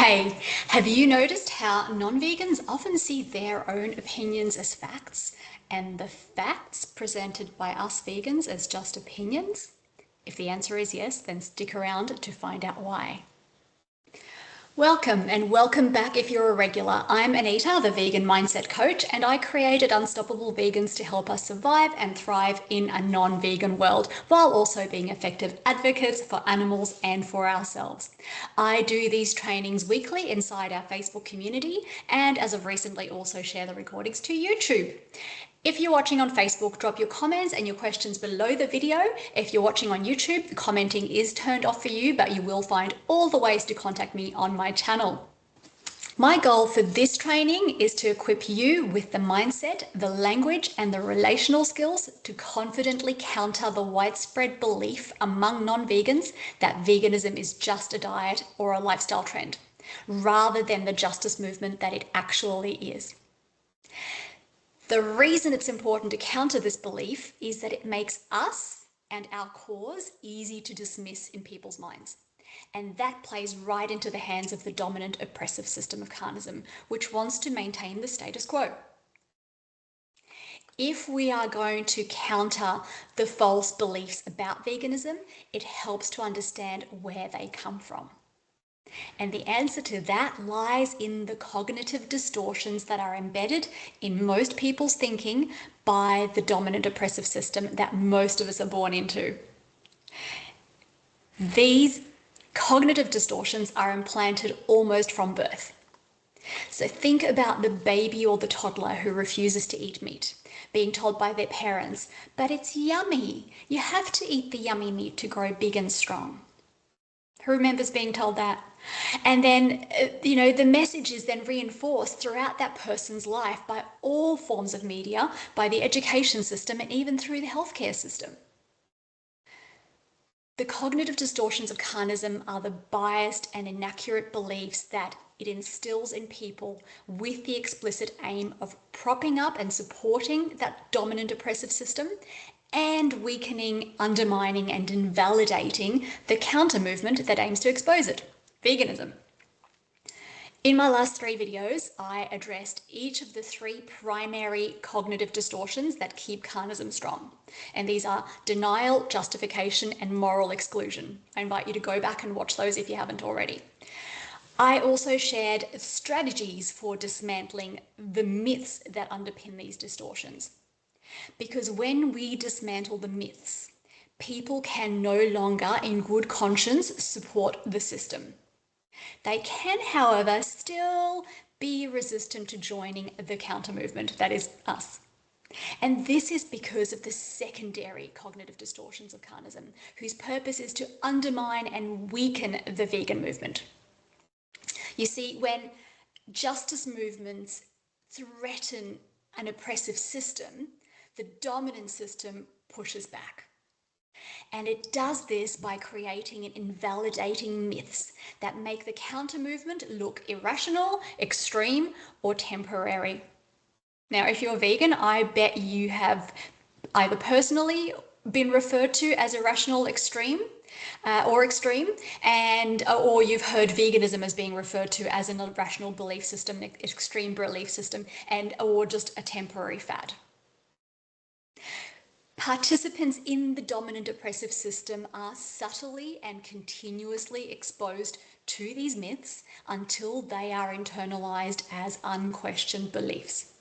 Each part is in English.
Hey, have you noticed how non-vegans often see their own opinions as facts and the facts presented by us vegans as just opinions? If the answer is yes, then stick around to find out why. Welcome and welcome back if you're a regular. I'm Anita, the vegan mindset coach, and I created Unstoppable Vegans to help us survive and thrive in a non-vegan world while also being effective advocates for animals and for ourselves. I do these trainings weekly inside our Facebook community and as of recently also share the recordings to YouTube. If you're watching on Facebook, drop your comments and your questions below the video. If you're watching on YouTube, commenting is turned off for you, but you will find all the ways to contact me on my channel. My goal for this training is to equip you with the mindset, the language, and the relational skills to confidently counter the widespread belief among non-vegans that veganism is just a diet or a lifestyle trend, rather than the justice movement that it actually is. The reason it's important to counter this belief is that it makes us and our cause easy to dismiss in people's minds. And that plays right into the hands of the dominant oppressive system of carnism, which wants to maintain the status quo. If we are going to counter the false beliefs about veganism, it helps to understand where they come from. And the answer to that lies in the cognitive distortions that are embedded in most people's thinking by the dominant oppressive system that most of us are born into. These cognitive distortions are implanted almost from birth. So think about the baby or the toddler who refuses to eat meat, being told by their parents, "But it's yummy. You have to eat the yummy meat to grow big and strong." Who remembers being told that? And then, the message is then reinforced throughout that person's life by all forms of media, by the education system, and even through the healthcare system. The cognitive distortions of carnism are the biased and inaccurate beliefs that it instills in people with the explicit aim of propping up and supporting that dominant oppressive system and weakening, undermining, and invalidating the counter movement that aims to expose it, veganism. In my last 3 videos, I addressed each of the 3 primary cognitive distortions that keep carnism strong. And these are denial, justification, and moral exclusion. I invite you to go back and watch those if you haven't already. I also shared strategies for dismantling the myths that underpin these distortions. Because when we dismantle the myths, people can no longer, in good conscience, support the system. They can, however, still be resistant to joining the counter movement, that is us. And this is because of the secondary cognitive distortions of carnism, whose purpose is to undermine and weaken the vegan movement. You see, when justice movements threaten an oppressive system, the dominant system pushes back. And it does this by creating and invalidating myths that make the counter movement look irrational, extreme, or temporary. Now, if you're vegan, I bet you have either personally been referred to as irrational, extreme, or extreme, or you've heard veganism as being referred to as an irrational belief system, an extreme belief system, or just a temporary fad. Participants in the dominant oppressive system are subtly and continuously exposed to these myths until they are internalized as unquestioned beliefs.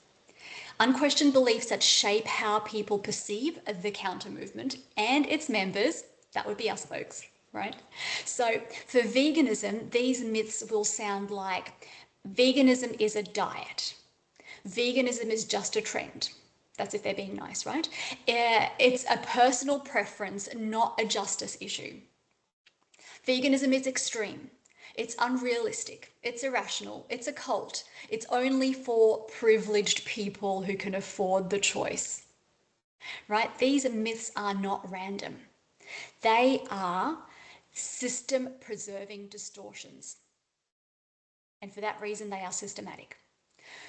Unquestioned beliefs that shape how people perceive the counter movement and its members, that would be us folks, right? So for veganism, these myths will sound like veganism is a diet. Veganism is just a trend. That's if they're being nice, right? It's a personal preference, not a justice issue. Veganism is extreme. It's unrealistic. It's irrational. It's a cult. It's only for privileged people who can afford the choice, right? These myths are not random. They are system-preserving distortions. And for that reason, they are systematic.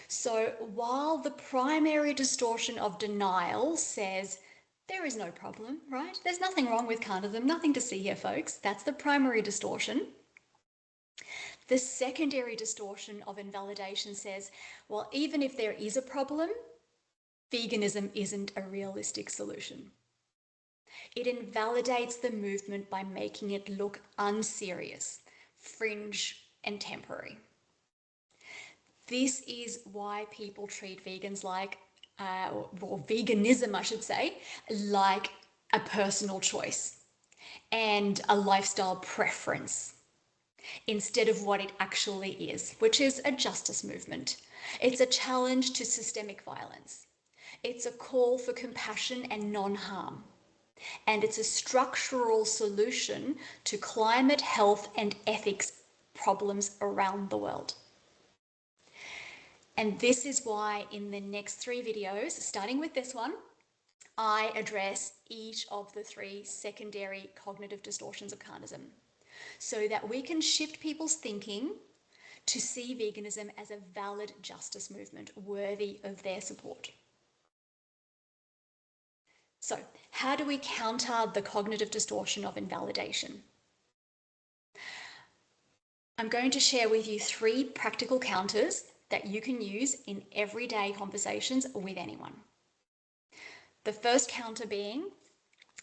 So while the primary distortion of denial says there is no problem, right? There's nothing wrong with carnism, nothing to see here, folks. That's the primary distortion. The secondary distortion of invalidation says, well, even if there is a problem, veganism isn't a realistic solution. It invalidates the movement by making it look unserious, fringe, and temporary. This is why people treat vegans like, or veganism, I should say, like a personal choice and a lifestyle preference instead of what it actually is, which is a justice movement. It's a challenge to systemic violence. It's a call for compassion and non-harm. And it's a structural solution to climate, health, and ethics problems around the world. And this is why in the next 3 videos, starting with this one, I address each of the 3 secondary cognitive distortions of carnism so that we can shift people's thinking to see veganism as a valid justice movement worthy of their support. So, how do we counter the cognitive distortion of invalidation? I'm going to share with you 3 practical counters that you can use in everyday conversations with anyone. The first counter being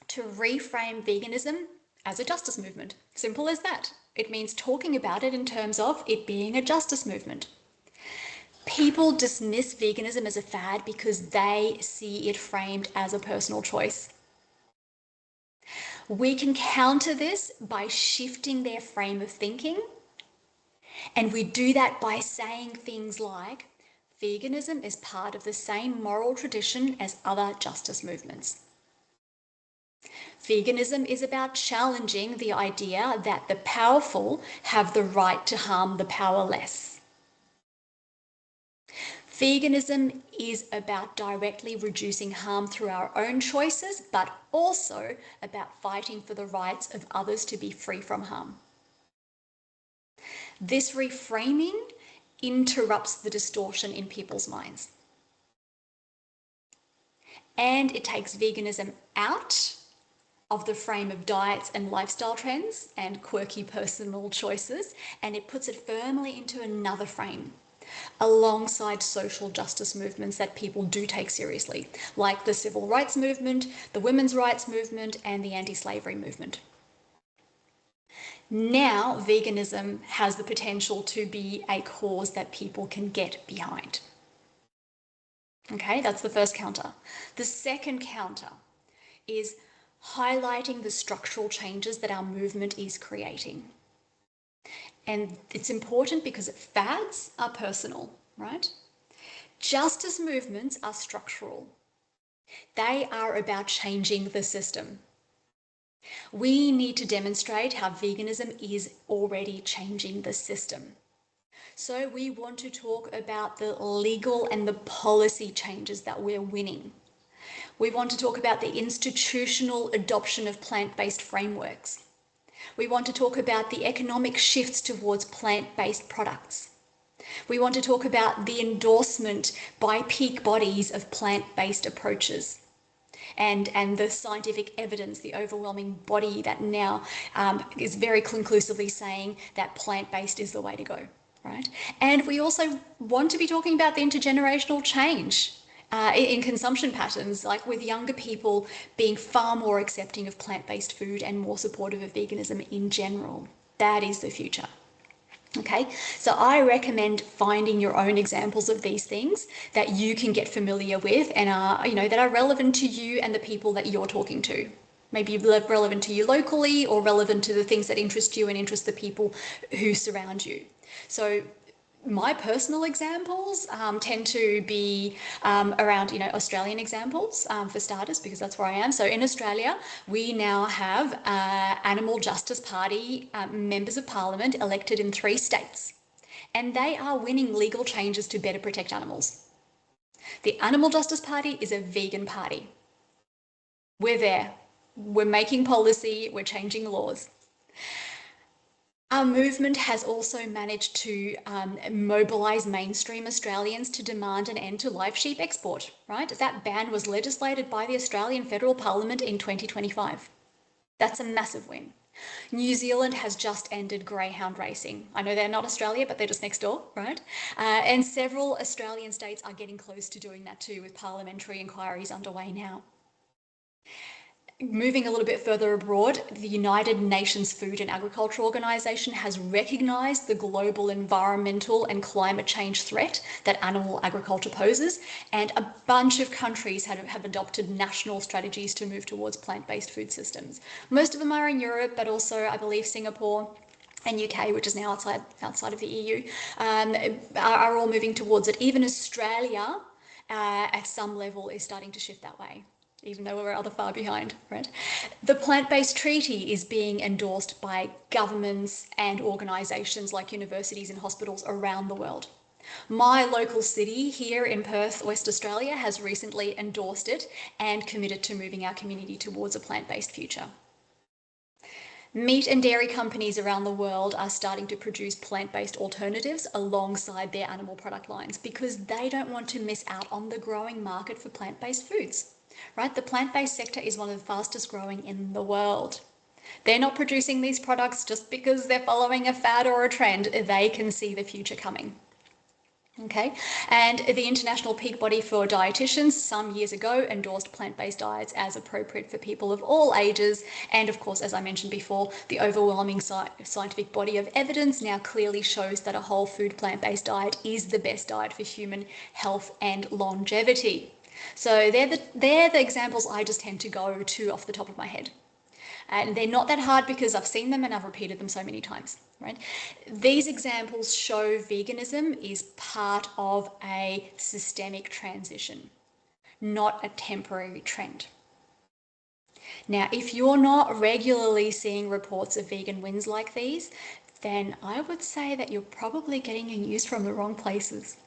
to reframe veganism as a justice movement. Simple as that. It means talking about it in terms of it being a justice movement. People dismiss veganism as a fad because they see it framed as a personal choice. We can counter this by shifting their frame of thinking, and we do that by saying things like, veganism is part of the same moral tradition as other justice movements. Veganism is about challenging the idea that the powerful have the right to harm the powerless. Veganism is about directly reducing harm through our own choices, but also about fighting for the rights of others to be free from harm. This reframing interrupts the distortion in people's minds. And it takes veganism out of the frame of diets and lifestyle trends and quirky personal choices, and it puts it firmly into another frame, alongside social justice movements that people do take seriously, like the civil rights movement, the women's rights movement, and the anti-slavery movement. Now, veganism has the potential to be a cause that people can get behind. Okay, that's the first counter. The second counter is highlighting the structural changes that our movement is creating. And it's important because fads are personal, right? Justice movements are structural. They are about changing the system. We need to demonstrate how veganism is already changing the system. So we want to talk about the legal and the policy changes that we're winning. We want to talk about the institutional adoption of plant-based frameworks. We want to talk about the economic shifts towards plant-based products. We want to talk about the endorsement by peak bodies of plant-based approaches and the scientific evidence, the overwhelming body that now is very conclusively saying that plant-based is the way to go, right? And we also want to be talking about the intergenerational change in consumption patterns, like with younger people being far more accepting of plant-based food and more supportive of veganism in general. That is the future. Okay, so I recommend finding your own examples of these things that you can get familiar with and are, that are relevant to you and the people that you're talking to. Maybe relevant to you locally or relevant to the things that interest you and interest the people who surround you. So my personal examples tend to be around, Australian examples for starters, because that's where I am. So in Australia, we now have Animal Justice Party members of Parliament elected in 3 states, and they are winning legal changes to better protect animals. The Animal Justice Party is a vegan party. We're there. We're making policy. We're changing laws. Our movement has also managed to mobilise mainstream Australians to demand an end to live sheep export, right? That ban was legislated by the Australian Federal Parliament in 2025. That's a massive win. New Zealand has just ended greyhound racing. I know they're not Australia, but they're just next door, right? And several Australian states are getting close to doing that too, with parliamentary inquiries underway now. Moving a little bit further abroad, the United Nations Food and Agriculture Organization has recognized the global environmental and climate change threat that animal agriculture poses, and a bunch of countries have adopted national strategies to move towards plant-based food systems. Most of them are in Europe, but also I believe Singapore and UK, which is now outside of the EU, are all moving towards it. Even Australia, at some level, is starting to shift that way, even though we're rather far behind, right? The plant-based treaty is being endorsed by governments and organisations like universities and hospitals around the world. My local city here in Perth, West Australia, has recently endorsed it and committed to moving our community towards a plant-based future. Meat and dairy companies around the world are starting to produce plant-based alternatives alongside their animal product lines because they don't want to miss out on the growing market for plant-based foods. Right? The plant-based sector is one of the fastest growing in the world. They're not producing these products just because they're following a fad or a trend. They can see the future coming. Okay, and the International Peak Body for Dietitians some years ago endorsed plant-based diets as appropriate for people of all ages. And of course, as I mentioned before, the overwhelming scientific body of evidence now clearly shows that a whole food plant-based diet is the best diet for human health and longevity. So they're the examples I just tend to go to off the top of my head. And they're not that hard because I've seen them and I've repeated them so many times, right? These examples show veganism is part of a systemic transition, not a temporary trend. Now, if you're not regularly seeing reports of vegan wins like these, then I would say that you're probably getting your news from the wrong places.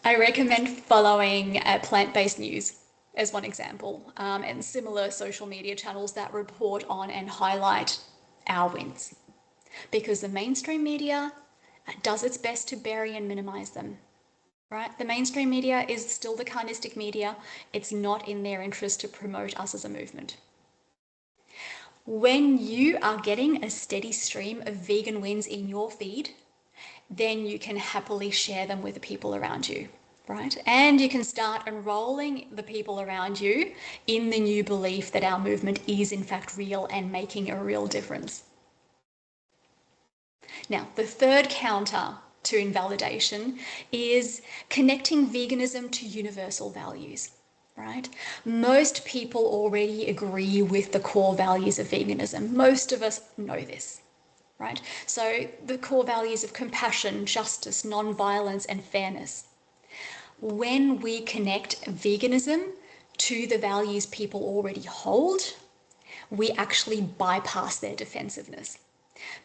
I recommend following plant-based news as one example, and similar social media channels that report on and highlight our wins. Because the mainstream media does its best to bury and minimize them, right? The mainstream media is still the carnistic media. It's not in their interest to promote us as a movement. When you are getting a steady stream of vegan wins in your feed, then you can happily share them with the people around you, right? And you can start enrolling the people around you in the new belief that our movement is in fact real and making a real difference. Now, the third counter to invalidation is connecting veganism to universal values, right? Most people already agree with the core values of veganism. Most of us know this. Right? So the core values of compassion, justice, non-violence, and fairness. When we connect veganism to the values people already hold, we actually bypass their defensiveness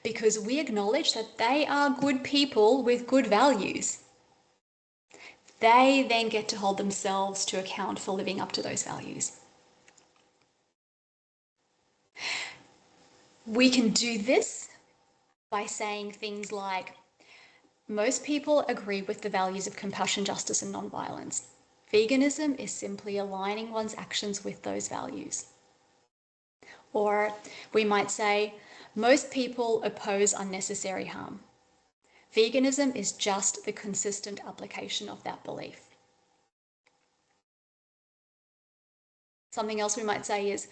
because we acknowledge that they are good people with good values. They then get to hold themselves to account for living up to those values. We can do this by saying things like, most people agree with the values of compassion, justice, and nonviolence. Veganism is simply aligning one's actions with those values. Or we might say, most people oppose unnecessary harm. Veganism is just the consistent application of that belief. Something else we might say is,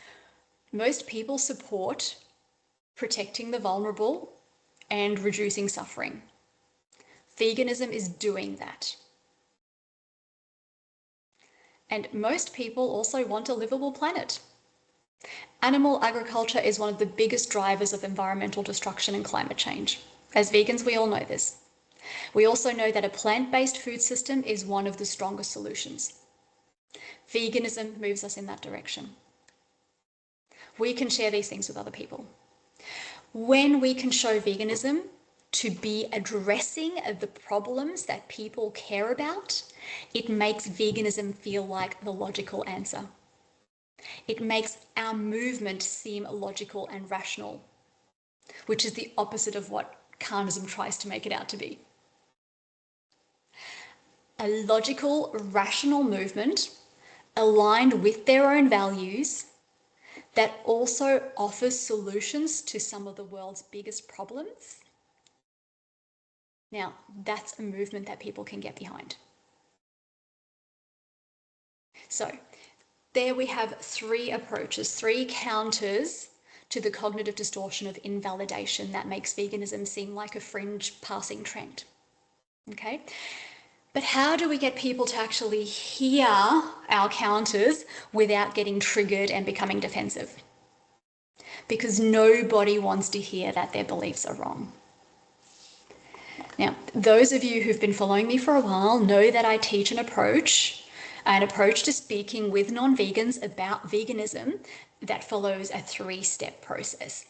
most people support protecting the vulnerable and reducing suffering. Veganism is doing that. And most people also want a livable planet. Animal agriculture is one of the biggest drivers of environmental destruction and climate change. As vegans, we all know this. We also know that a plant-based food system is one of the strongest solutions. Veganism moves us in that direction. We can share these things with other people. When we can show veganism to be addressing the problems that people care about, it makes veganism feel like the logical answer. It makes our movement seem logical and rational, which is the opposite of what carnism tries to make it out to be. A logical, rational movement aligned with their own values that also offers solutions to some of the world's biggest problems. Now, that's a movement that people can get behind. So there we have three approaches, three counters to the cognitive distortion of invalidation that makes veganism seem like a fringe passing trend. Okay? But how do we get people to actually hear our counters without getting triggered and becoming defensive? Because nobody wants to hear that their beliefs are wrong. Now, those of you who've been following me for a while know that I teach an approach to speaking with non-vegans about veganism that follows a three-step process.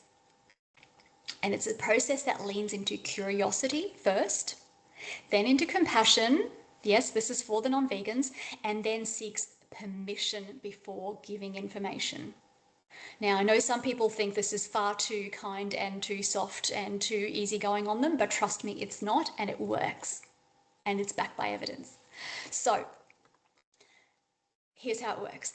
And it's a process that leans into curiosity first, then into compassion. Yes, this is for the non-vegans, and then seeks permission before giving information. Now, I know some people think this is far too kind and too soft and too easygoing on them, but trust me, it's not, and it works. And it's backed by evidence. So, here's how it works.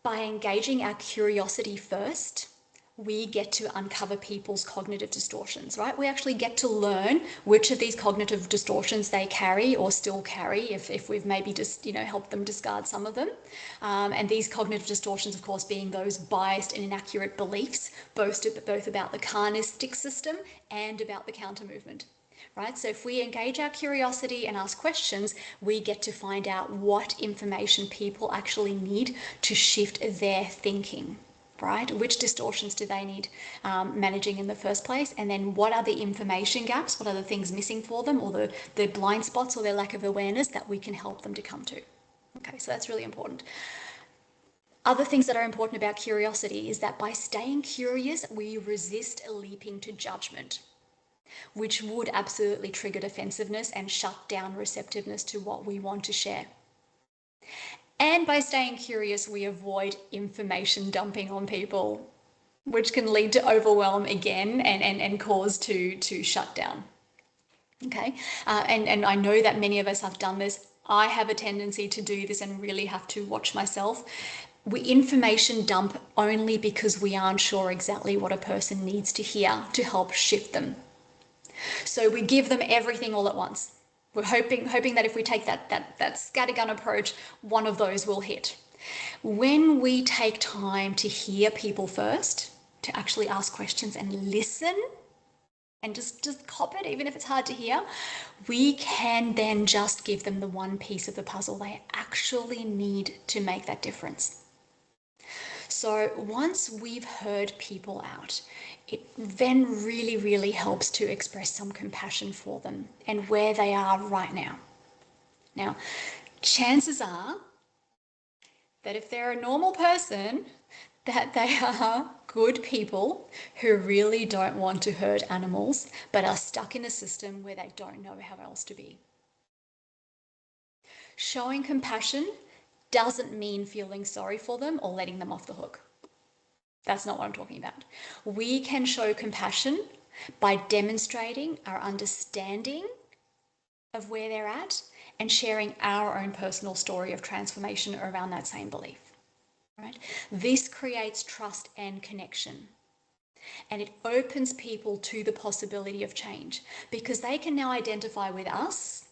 By engaging our curiosity first, we get to uncover people's cognitive distortions, right? We actually get to learn which of these cognitive distortions they carry or still carry if we've maybe just, helped them discard some of them. And these cognitive distortions, of course, being those biased and inaccurate beliefs, both about the carnistic system and about the counter movement. Right? So if we engage our curiosity and ask questions, we get to find out what information people actually need to shift their thinking. Right? Which distortions do they need managing in the first place? And then what are the information gaps? What are the things missing for them, or the blind spots or their lack of awareness that we can help them to come to? Okay, so that's really important. Other things that are important about curiosity is that by staying curious, we resist leaping to judgment, which would absolutely trigger defensiveness and shut down receptiveness to what we want to share. And by staying curious, we avoid information dumping on people, which can lead to overwhelm again and cause to shut down. Okay, and I know that many of us have done this. I have a tendency to do this and really have to watch myself. We information dump only because we aren't sure exactly what a person needs to hear to help shift them. So we give them everything all at once. We're hoping that if we take that scattergun approach, one of those will hit. When we take time to hear people first, to actually ask questions and listen, and just cop it, even if it's hard to hear, we can then just give them the one piece of the puzzle they actually need to make that difference. So once we've heard people out, it then really, really helps to express some compassion for them and where they are right now. Now, chances are that if they're a normal person, that they are good people who really don't want to hurt animals, but are stuck in a system where they don't know how else to be. Showing compassion doesn't mean feeling sorry for them or letting them off the hook. That's not what I'm talking about. We can show compassion by demonstrating our understanding of where they're at and sharing our own personal story of transformation around that same belief. Right? This creates trust and connection. And it opens people to the possibility of change because they can now identify with us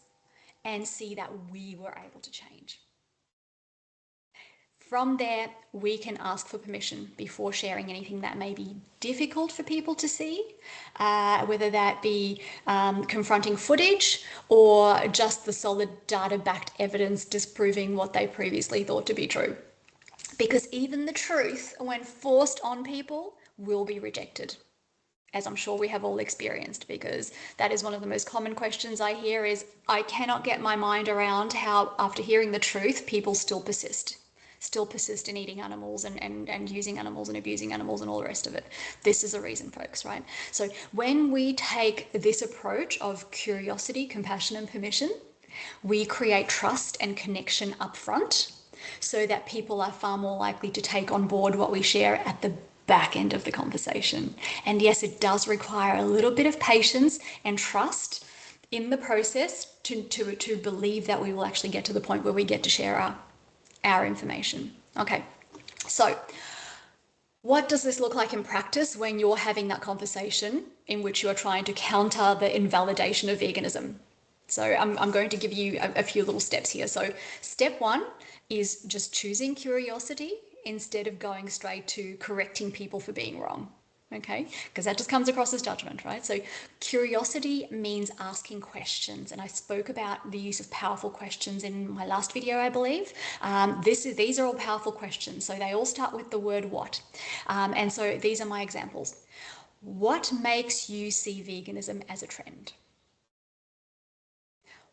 and see that we were able to change. From there, we can ask for permission before sharing anything that may be difficult for people to see, whether that be confronting footage or just the solid data-backed evidence disproving what they previously thought to be true. Because even the truth, when forced on people, will be rejected, as I'm sure we have all experienced, because that is one of the most common questions I hear is, I cannot get my mind around how, after hearing the truth, people still persist in eating animals and using animals and abusing animals and all the rest of it. This is a reason, folks, right? So when we take this approach of curiosity, compassion, and permission, we create trust and connection up front so that people are far more likely to take on board what we share at the back end of the conversation. And yes, it does require a little bit of patience and trust in the process to believe that we will actually get to the point where we get to share our information. Okay, so What does this look like in practice when you're having that conversation in which you are trying to counter the invalidation of veganism? So I'm going to give you a few little steps here. So step one is just choosing curiosity instead of going straight to correcting people for being wrong. Okay, because that just comes across as judgment, right? So curiosity means asking questions, and I spoke about the use of powerful questions in my last video, I believe. These are all powerful questions, so they all start with the word what, and so these are my examples. What makes you see veganism as a trend?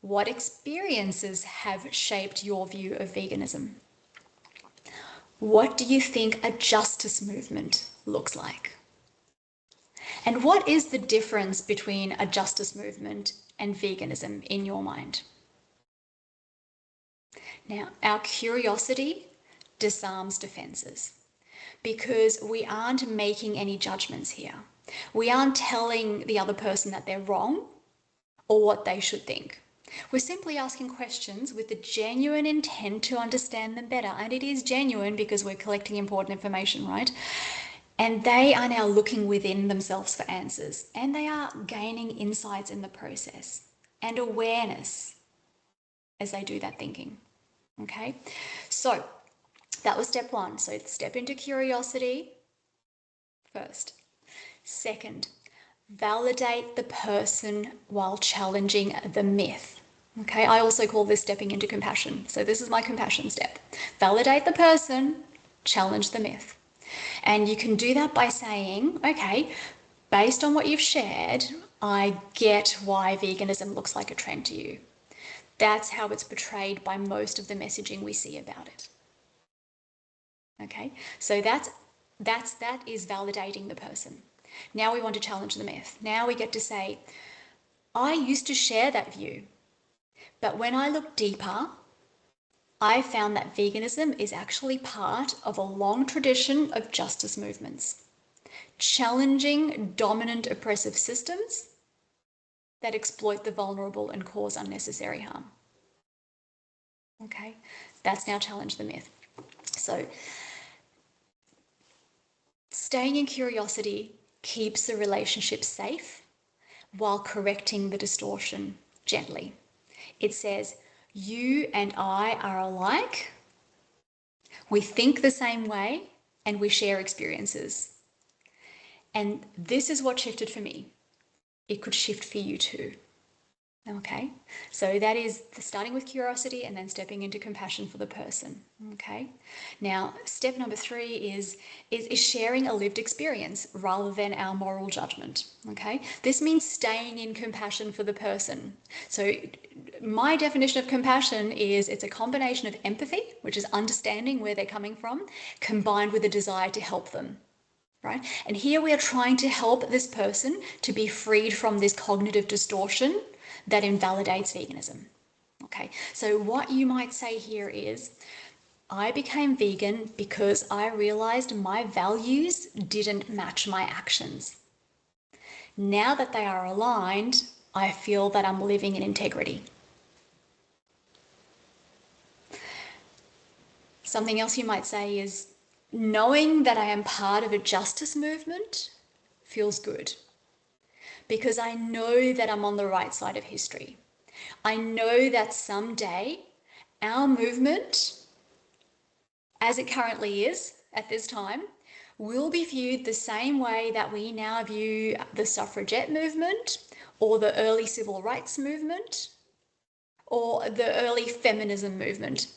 What experiences have shaped your view of veganism? What do you think a justice movement looks like? And what is the difference between a justice movement and veganism in your mind? Now, our curiosity disarms defenses because we aren't making any judgments here. We aren't telling the other person that they're wrong or what they should think. We're simply asking questions with the genuine intent to understand them better. And it is genuine because we're collecting important information, right? And they are now looking within themselves for answers, and they are gaining insights in the process and awareness as they do that thinking. Okay, so that was step one. So step into curiosity first. Second, validate the person while challenging the myth. Okay, I also call this stepping into compassion. So this is my compassion step. Validate the person, challenge the myth. And you can do that by saying, okay, based on what you've shared, I get why veganism looks like a trend to you. That's how it's portrayed by most of the messaging we see about it. Okay, so that is validating the person. Now we want to challenge the myth. Now we get to say, I used to share that view, but when I look deeper, I found that veganism is actually part of a long tradition of justice movements, challenging dominant oppressive systems that exploit the vulnerable and cause unnecessary harm. Okay, that's now challenge the myth. So staying in curiosity keeps the relationship safe while correcting the distortion gently. It says, you and I are alike, we think the same way, and we share experiences. And this is what shifted for me. It could shift for you too. Okay, so that is starting with curiosity and then stepping into compassion for the person. Okay, now step number three is sharing a lived experience rather than our moral judgment. Okay, this means staying in compassion for the person. So my definition of compassion is it's a combination of empathy, which is understanding where they're coming from, combined with a desire to help them. Right? And here we are trying to help this person to be freed from this cognitive distortion that invalidates veganism. Okay, so what you might say here is, I became vegan because I realized my values didn't match my actions. Now that they are aligned, I feel that I'm living in integrity. Something else you might say is, knowing that I am part of a justice movement feels good because I know that I'm on the right side of history. I know that someday our movement, as it currently is at this time, will be viewed the same way that we now view the suffragette movement or the early civil rights movement or the early feminism movement.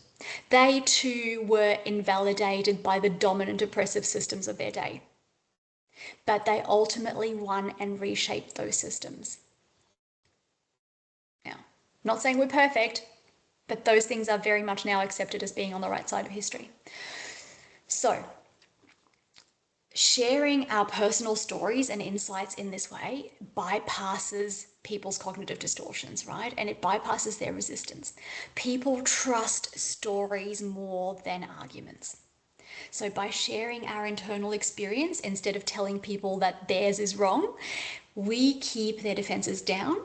They too were invalidated by the dominant oppressive systems of their day. But they ultimately won and reshaped those systems. Now, not saying we're perfect, but those things are very much now accepted as being on the right side of history. So, sharing our personal stories and insights in this way bypasses people's cognitive distortions, right? And it bypasses their resistance. People trust stories more than arguments. So by sharing our internal experience instead of telling people that theirs is wrong, we keep their defenses down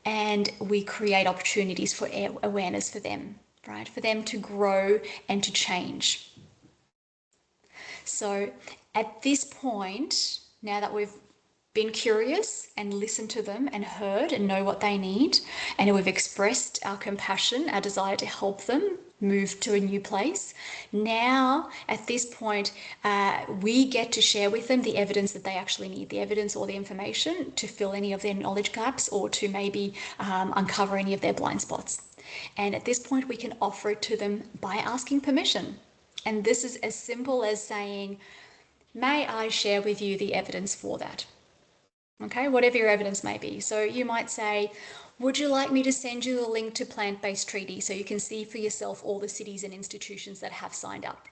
and we create opportunities for awareness for them, right? For them to grow and to change. So At this point, now that we've been curious and listened to them and heard and know what they need, and we've expressed our compassion, our desire to help them move to a new place, now at this point, we get to share with them the evidence that they actually need, the evidence or the information to fill any of their knowledge gaps or to maybe uncover any of their blind spots. And at this point, we can offer it to them by asking permission. And this is as simple as saying, may I share with you the evidence for that? Okay, whatever your evidence may be. So you might say, would you like me to send you a link to Plant-Based Treaty so you can see for yourself all the cities and institutions that have signed up?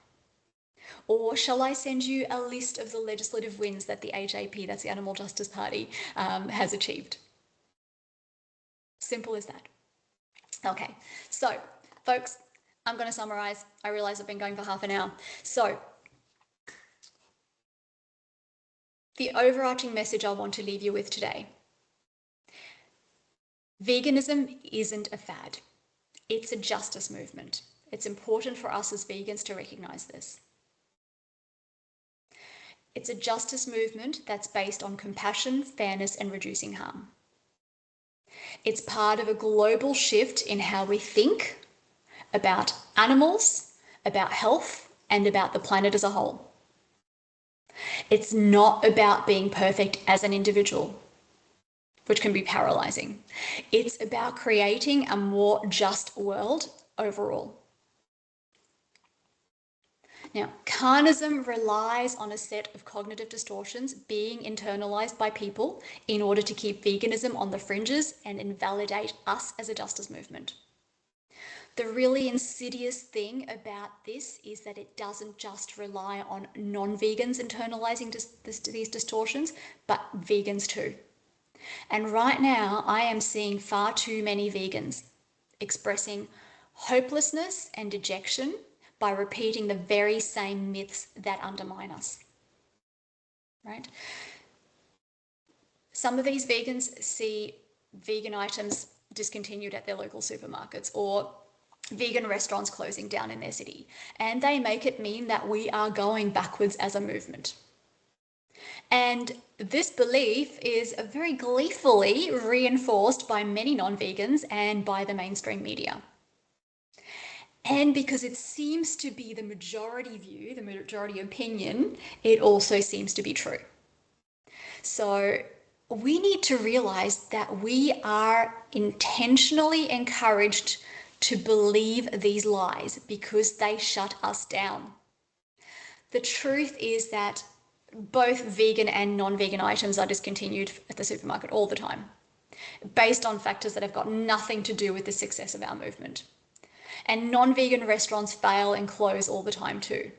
Or shall I send you a list of the legislative wins that the AJP, that's the Animal Justice Party, has achieved? Simple as that. Okay, so folks, I'm going to summarize. I realize I've been going for half an hour. So the overarching message I want to leave you with today: veganism isn't a fad. It's a justice movement. It's important for us as vegans to recognize this. It's a justice movement that's based on compassion, fairness, and reducing harm. It's part of a global shift in how we think about animals, about health, and about the planet as a whole. It's not about being perfect as an individual, which can be paralyzing. It's about creating a more just world overall. Now, carnism relies on a set of cognitive distortions being internalized by people in order to keep veganism on the fringes and invalidate us as a justice movement. The really insidious thing about this is that it doesn't just rely on non-vegans internalizing these distortions, but vegans too. And right now, I am seeing far too many vegans expressing hopelessness and dejection by repeating the very same myths that undermine us, right? Some of these vegans see vegan items discontinued at their local supermarkets or vegan restaurants closing down in their city, and they make it mean that we are going backwards as a movement. And this belief is very gleefully reinforced by many non-vegans and by the mainstream media. And because it seems to be the majority view, the majority opinion, it also seems to be true. So we need to realize that we are intentionally encouraged to believe these lies because they shut us down. The truth is that both vegan and non-vegan items are discontinued at the supermarket all the time, based on factors that have got nothing to do with the success of our movement. And non-vegan restaurants fail and close all the time too.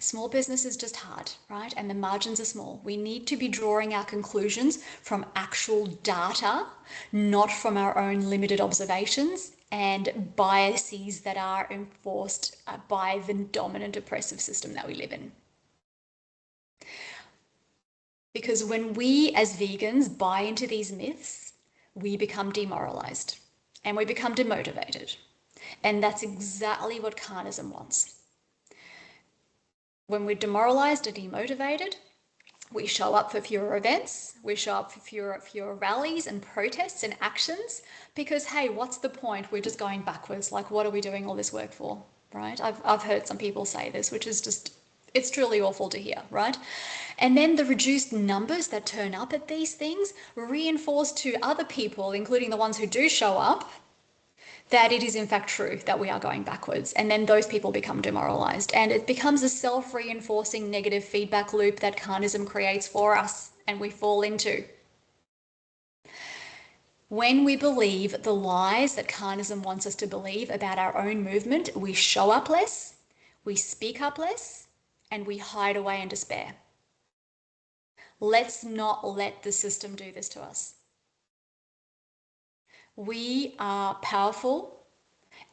Small business is just hard, right? And the margins are small. We need to be drawing our conclusions from actual data, not from our own limited observations and biases that are enforced by the dominant oppressive system that we live in. Because when we as vegans buy into these myths, we become demoralized and we become demotivated. And that's exactly what carnism wants. When we're demoralized and demotivated, we show up for fewer events, we show up for fewer rallies and protests and actions because, hey, what's the point? We're just going backwards. Like, what are we doing all this work for, right? I've heard some people say this, which is just, it's truly awful to hear, right? And then the reduced numbers that turn up at these things reinforce to other people, including the ones who do show up, that it is in fact true that we are going backwards. And then those people become demoralized and it becomes a self-reinforcing negative feedback loop that carnism creates for us and we fall into. When we believe the lies that carnism wants us to believe about our own movement, we show up less, we speak up less, and we hide away in despair. Let's not let the system do this to us. We are powerful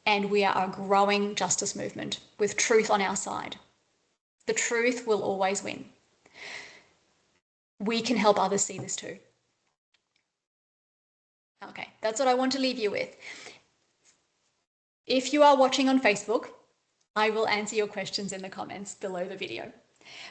and we are a growing justice movement with truth on our side. The truth will always win. We can help others see this too. Okay, that's what I want to leave you with. If you are watching on Facebook, I will answer your questions in the comments below the video.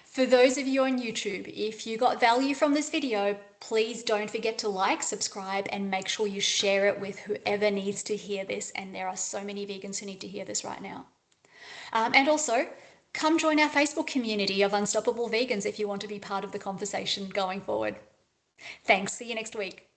For those of you on YouTube, if you got value from this video, please don't forget to like, subscribe, and make sure you share it with whoever needs to hear this. And there are so many vegans who need to hear this right now. And also, come join our Facebook community of Unstoppable Vegans if you want to be part of the conversation going forward. Thanks. See you next week.